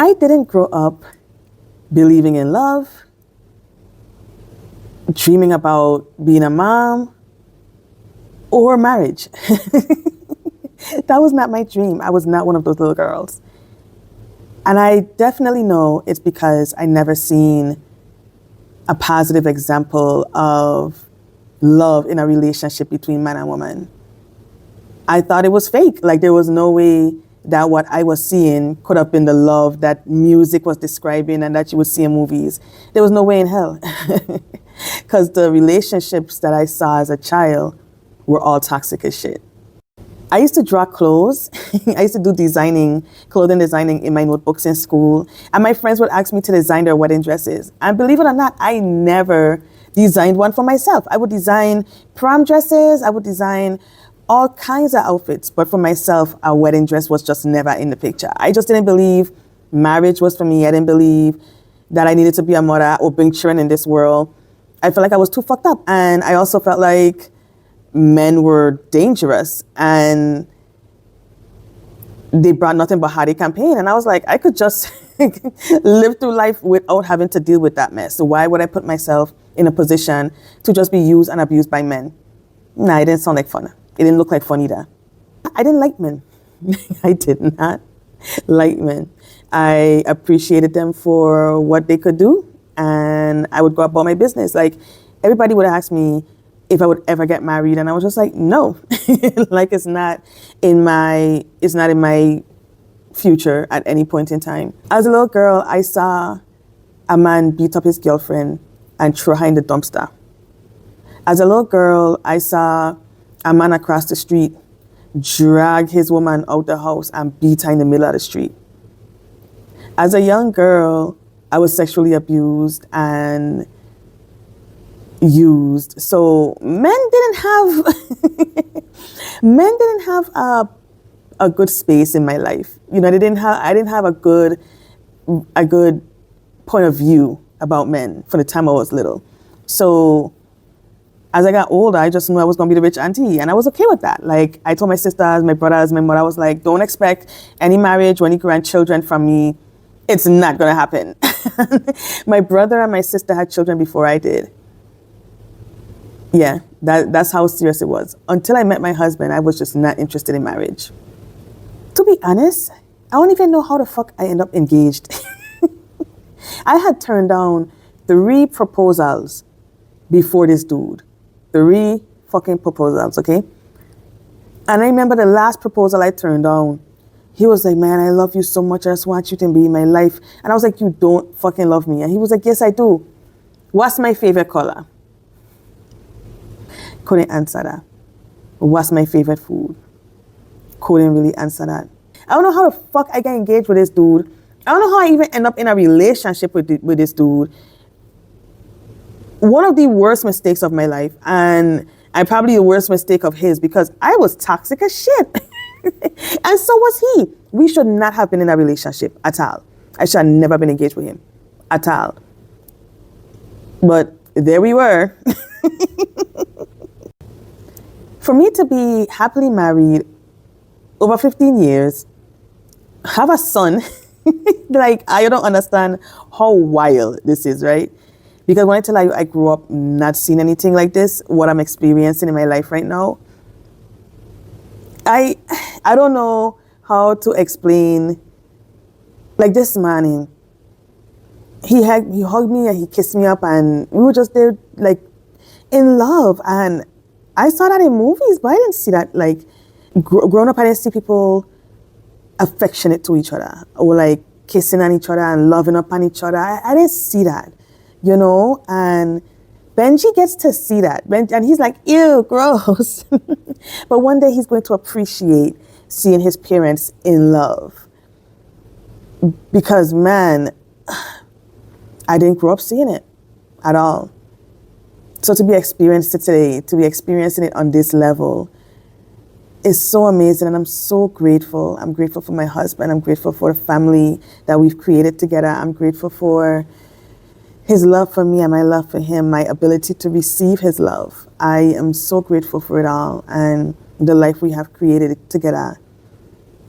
I didn't grow up believing in love, dreaming about being a mom, or marriage. That was not my dream. I was not one of those little girls. And I definitely know it's because I never seen a positive example of love in a relationship between man and woman. I thought it was fake. Like there was no way that what I was seeing could have been the love that music was describing and that you would see in movies. There was no way in hell. Because the relationships that I saw as a child were all toxic as shit. I used to draw clothes. I used to do clothing designing in my notebooks in school. And my friends would ask me to design their wedding dresses. And believe it or not, I never designed one for myself. I would design prom dresses. I would design all kinds of outfits. But for myself, a wedding dress was just never in the picture. I just didn't believe marriage was for me. I didn't believe that I needed to be a mother or bring children in this world. I felt like I was too fucked up. And I also felt like men were dangerous and they brought nothing but heartache and pain. And I was like, I could just live through life without having to deal with that mess. So why would I put myself in a position to just be used and abused by men? Nah, it didn't sound like fun. It didn't look like fun either. I didn't like men. I did not like men. I appreciated them for what they could do, and I would go about my business. Like, everybody would ask me if I would ever get married, and I was just like, no. Like, it's not in my future at any point in time. As a little girl, I saw a man beat up his girlfriend and throw her in the dumpster. As a little girl, I saw a man across the street drag his woman out the house and beat her in the middle of the street. As a young girl, I was sexually abused and used. So men didn't have a good space in my life. You know, I didn't have a good point of view about men from the time I was little. So as I got older, I just knew I was going to be the rich auntie, and I was okay with that. Like, I told my sisters, my brothers, my mother, I was like, don't expect any marriage or any grandchildren from me. It's not going to happen. My brother and my sister had children before I did. Yeah, that's how serious it was. Until I met my husband, I was just not interested in marriage. To be honest, I don't even know how the fuck I ended up engaged. I had turned down 3 proposals before this dude. 3 fucking proposals, okay? And I remember the last proposal I turned down, he was like, man, I love you so much. I just want you to be in my life. And I was like, you don't fucking love me. And he was like, yes, I do. What's my favorite color? Couldn't answer that. What's my favorite food? Couldn't really answer that. I don't know how the fuck I got engaged with this dude. I don't know how I even end up in a relationship with this dude. One of the worst mistakes of my life, and probably the worst mistake of his, because I was toxic as shit. And so was he. We should not have been in a relationship at all. I should have never been engaged with him at all. But there we were. For me to be happily married over 15 years, have a son, like, I don't understand how wild this is, right? Because when I tell you I grew up not seeing anything like this, what I'm experiencing in my life right now, I don't know how to explain. Like, this morning, he hugged me and he kissed me up, and we were just there, like, in love. And I saw that in movies, but I didn't see that. Like, growing up, I didn't see people affectionate to each other or like kissing on each other and loving up on each other. I didn't see that, you know. And Benji gets to see that, and he's like, ew, gross. But one day he's going to appreciate seeing his parents in love, because, man, I didn't grow up seeing it at all. So to be experiencing it today, to be experiencing it on this level, is so amazing, and I'm so grateful. I'm grateful for my husband. I'm grateful for the family that we've created together. I'm grateful for his love for me and my love for him, my ability to receive his love. I am so grateful for it all, and the life we have created together.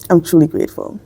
I'm truly grateful.